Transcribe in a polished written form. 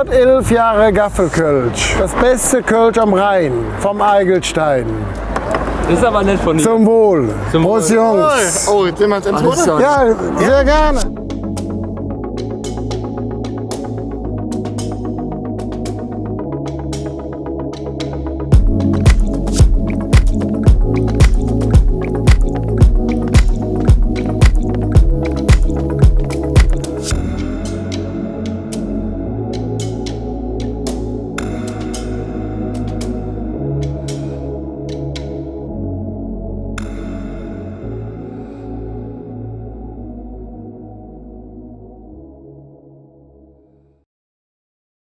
111 Jahre Gaffelkölsch. Das beste Kölsch am Rhein vom Eigelstein. Das ist aber nett von dir. Zum Wohl. Zum Prost, Wohl. Jungs. Oh, jetzt sind wir ins Ende. Ja, sehr gerne.